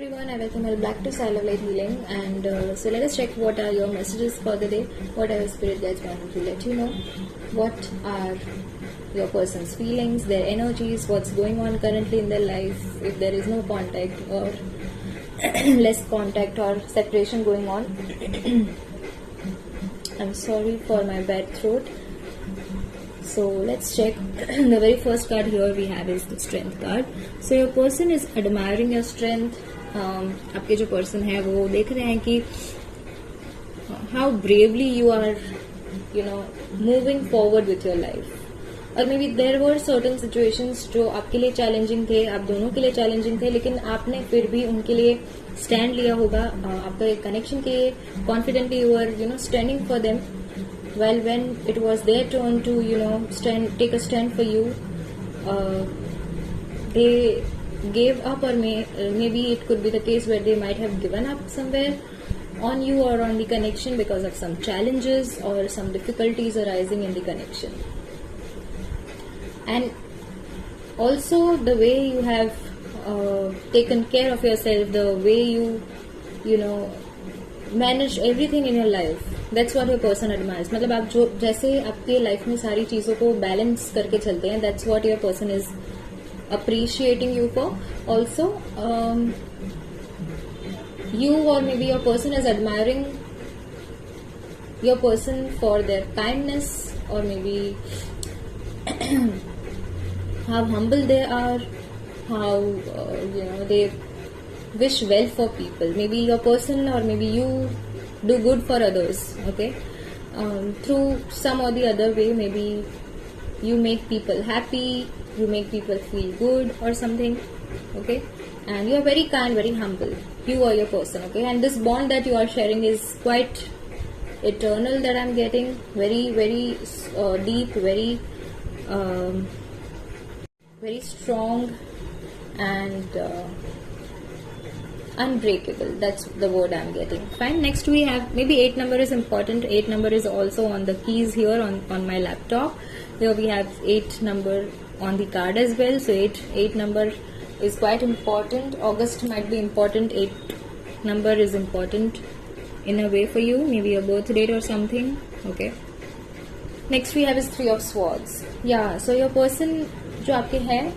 everyone, I welcome you back to Style of Light Healing, and so let us check what are your messages for the day. What are your spirit guides wanting to let you know? What are your person's feelings, their energies, what's going on currently in their life, if there is no contact or less contact or separation going on. I'm sorry for my bad throat. So let's check. The very first card here we have is the Strength card. So your person is admiring your strength. आपके जो person है वो देख रहे हैं कि how bravely you are, moving forward with your life. और maybe there were certain situations जो आपके लिए challenging थे, आप दोनों के लिए challenging थे, लेकिन आपने फिर भी उनके लिए stand लिया होगा. आपका एक connection के confidently you were standing for them. Well, when it was their turn to take a stand for you, they gave up, or maybe it could be the case where they might have given up somewhere on you or on the connection because of some challenges or some difficulties arising in the connection. And also the way you have taken care of yourself, the way you manage everything in your life, that's what your person admires. मतलब आप जो जैसे आपके life में सारी चीजों को balance करके चलते हैं, that's what your person is appreciating you for. Also, you or maybe your person is admiring your person for their kindness, or maybe how humble they are, how they wish well for people. Maybe your person or maybe you do good for others, okay? Through some or the other way, maybe you make people happy, you make people feel good or something, okay? And you are very kind, very humble. You are your person, okay? And this bond that you are sharing is quite eternal, that I'm getting. Very, very deep, very very strong and unbreakable. That's the word I'm getting. Fine. Next we have, maybe 8 number is important. 8 number is also on the keys here on my laptop. Here we have 8 number on the card as well. So 8 number is quite important. August might be important. 8 number is important in a way for you. Maybe your birth date or something. Okay. Next we have is 3 of Swords. Yeah. So your person जो आपके हैं,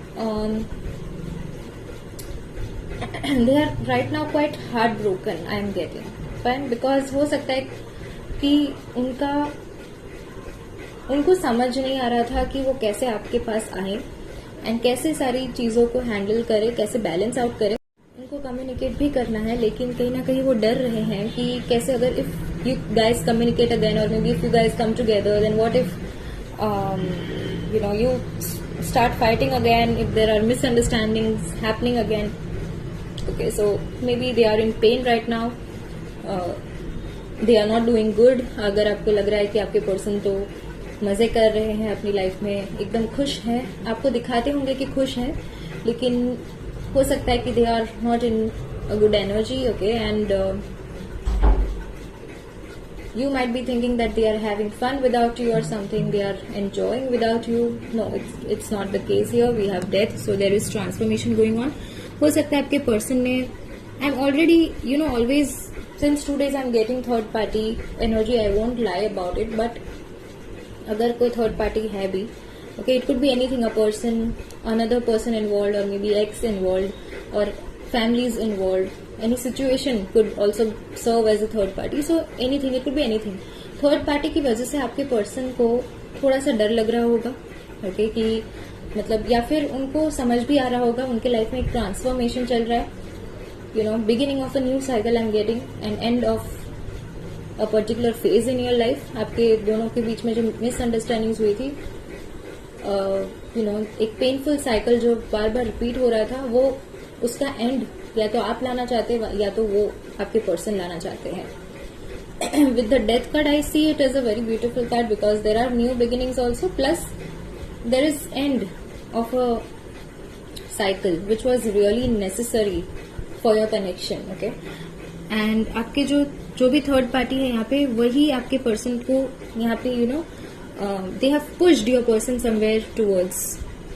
they are right now quite heartbroken, I am getting. Fine, because हो सकता है कि उनको समझ नहीं आ रहा था कि वो कैसे आपके पास आए एंड कैसे सारी चीज़ों को हैंडल करे, कैसे बैलेंस आउट करे. उनको कम्युनिकेट भी करना है, लेकिन कहीं ना कहीं वो डर रहे हैं कि कैसे, अगर if you guys communicate again, और maybe if you guys come together, then what if you start fighting again, if there are misunderstandings happening again. Okay, so maybe they are in pain right now, they are not doing good. अगर आपको लग रहा है कि आपके person तो मजे कर रहे हैं अपनी लाइफ में, एकदम खुश है, आपको दिखाते होंगे कि खुश है, लेकिन हो सकता है कि they are not in a good energy. Okay, and you might be thinking that they are having fun without you or something, they are enjoying without you. No, it's not the case here. We have death, so there is transformation going on. हो सकता है आपके person ने, I'm already, always since 2 days I'm getting third party energy. I won't lie about it, but अगर कोई third party है भी, okay, it could be anything, a person, another person involved, or maybe ex involved, or families involved. Any situation could also serve as a third party. So anything, it could be anything. Third party की वजह से आपके person को थोड़ा सा डर लग रहा होगा, okay, कि मतलब, या फिर उनको समझ भी आ रहा होगा उनके लाइफ में एक ट्रांसफॉर्मेशन चल रहा है, beginning of a new cycle I am getting, and end of a particular phase in your life. आपके दोनों के बीच में जो मिसअंडरस्टैंडिंग्स हुई थी, एक पेनफुल साइकिल जो बार बार रिपीट हो रहा था, वो उसका एंड या तो आप लाना चाहते हैं या तो वो आपके पर्सन लाना चाहते हैं. With the death card I see it as a very beautiful card, because there are new beginnings also, plus there is end of a cycle which was really necessary for your connection. Okay, and आपके जो भी third party है यहाँ पे, वही आपके person को यहाँ पे they have pushed your person somewhere towards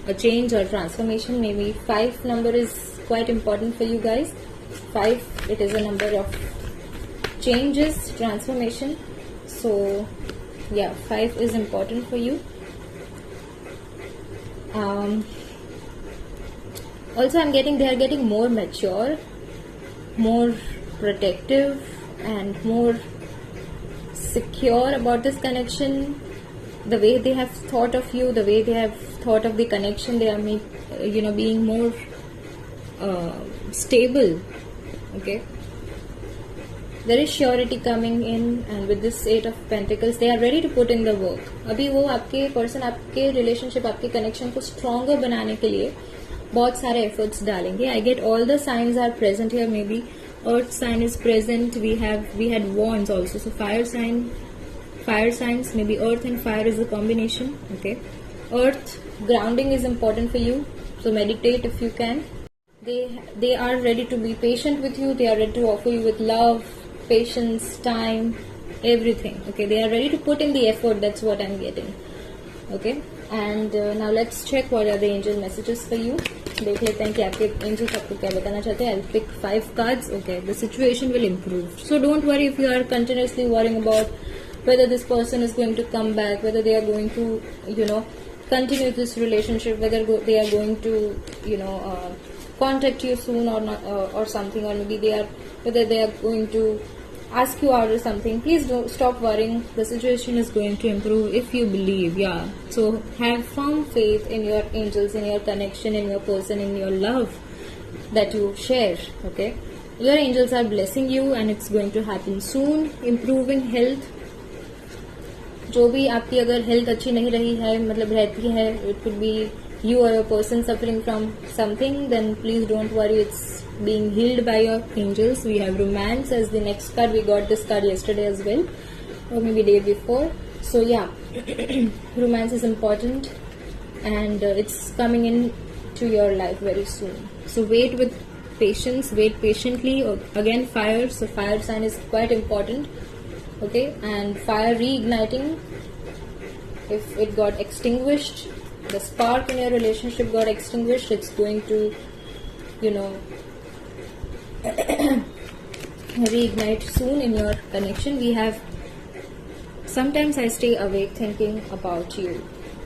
a change or transformation. Maybe 5 number is quite important for you guys. 5, it is a number of changes, transformation. So yeah, 5 is important for you. Also, I'm getting they are getting more mature, more protective, and more secure about this connection. The way they have thought of you, the way they have thought of the connection, they are being more stable. Okay, there is surety coming in, and with this 8 of Pentacles, they are ready to put in the work. अभी वो आपके person आपके relationship, आपके connection को stronger बनाने के लिए बहुत सारे एफर्ट्स डालेंगे. I get all the signs are present here. Maybe Earth sign is present. We had wands also. So fire signs. Maybe Earth and fire is the combination. Okay, Earth grounding is important for you. So meditate if you can. They are ready to be patient with you. They are ready to offer you with love, patience, time, everything. Okay, they are ready to put in the effort. That's what I'm getting. Okay, and now let's check what are the angel messages for you. देख लेते हैं कि आपके angels आपको क्या बताना चाहते हैं. I'll pick 5 cards. Okay, the situation will improve. So don't worry if you are continuously worrying about whether this person is going to come back, whether they are going to, continue this relationship, whether they are going to, contact you soon or not, or something, or maybe whether they are going to ask you out or something. Please don't stop worrying. The situation is going to improve if you believe. Yeah, so have firm faith in your angels, in your connection, in your person, in your love that you share. Okay, your angels are blessing you and it's going to happen soon. Improving health. जो भी आपकी अगर health अच्छी नहीं रही है, मतलब रहती है, it could be you or a person suffering from something, then please don't worry, it's being healed by your angels. We have romance as the next card. We got this card yesterday as well, or maybe day before. So yeah, romance is important and it's coming in to your life very soon. So wait with patience, wait patiently. Again, fire, so fire sign is quite important. Okay, and fire reigniting. If it got extinguished, the spark in your relationship got extinguished, it's going to, reignite soon in your connection. We have, sometimes I stay awake thinking about you.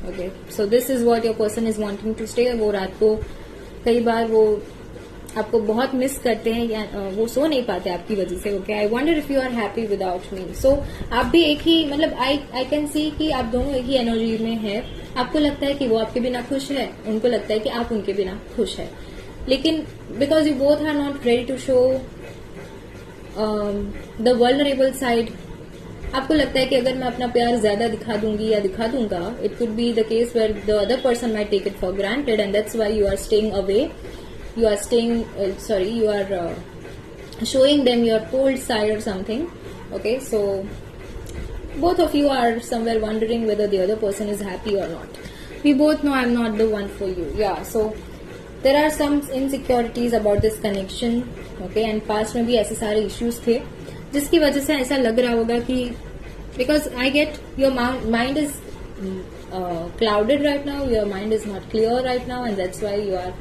Okay, so this is what your person is wanting to stay. वो रात को कई बार वो आपको बहुत miss करते हैं या वो सो नहीं पाते आपकी वजह से. Okay, I wonder if you are happy without me. So आप भी एक ही, मतलब आई कैन सी कि आप दोनों एक ही एनर्जी में है. आपको लगता है कि वो आपके बिना खुश है, उनको लगता है कि आप उनके बिना खुश है, लेकिन because you both are not ready to show the vulnerable side. आपको लगता है कि अगर मैं अपना प्यार ज्यादा दिखा दूंगी या दिखा दूंगा, it could be the case where the other person might take it for granted and that's why you are staying away. You are you are showing them your cold side or something. Okay, so both of you are somewhere wondering whether the other person is happy or not. We both know I'm not the one for you. Yeah, so there are some insecurities about this connection. Okay, and past में भी ऐसे सारे issues थे जिसकी वजह से ऐसा लग रहा होगा कि because I get your mind is clouded right now, your mind is not clear right now, and that's why you are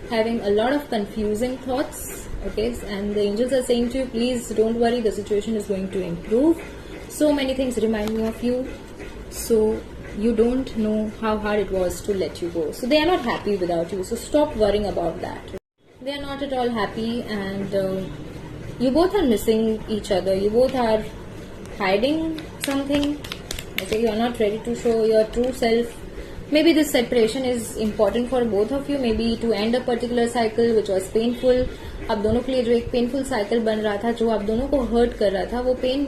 having a lot of confusing thoughts. Okay, and the angels are saying to you, please don't worry, the situation is going to improve. So many things remind me of you, so you don't know how hard it was to let you go. So they are not happy without you, so stop worrying about that. They are not at all happy, and you both are missing each other. You both are hiding something. Okay, you are not ready to show your true self. Maybe this separation is important for both of you, maybe to end a particular cycle which was painful. आप दोनों के लिए जो एक painful cycle बन रहा था, जो आप दोनों को hurt कर रहा था, वो pain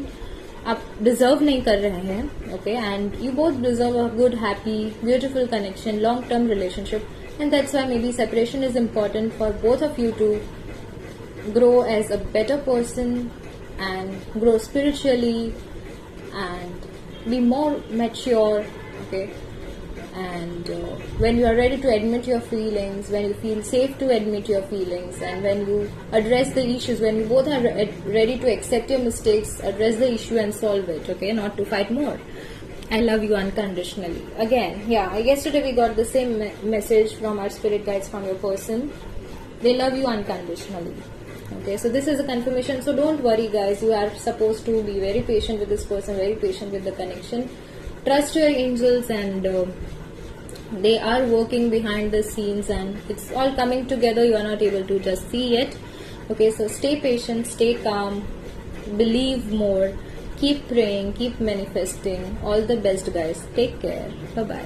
आप deserve नहीं कर रहे हैं. Okay, and you both deserve a good, happy, beautiful connection, long-term relationship, and that's why maybe separation is important for both of you to grow as a better person and grow spiritually and be more mature. Okay, and when you are ready to admit your feelings, when you feel safe to admit your feelings, and when you address the issues, when you both are ready to accept your mistakes, address the issue and solve it. Okay, not to fight more. I love you unconditionally. Again, yeah, yesterday we got the same message from our spirit guides, from your person. They love you unconditionally. Okay, so this is a confirmation. So don't worry, guys. You are supposed to be very patient with this person, very patient with the connection. Trust your angels, and they are working behind the scenes, and it's all coming together. You are not able to just see it. Okay, so stay patient, stay calm, believe more, keep praying, keep manifesting. All the best, guys. Take care. Bye bye.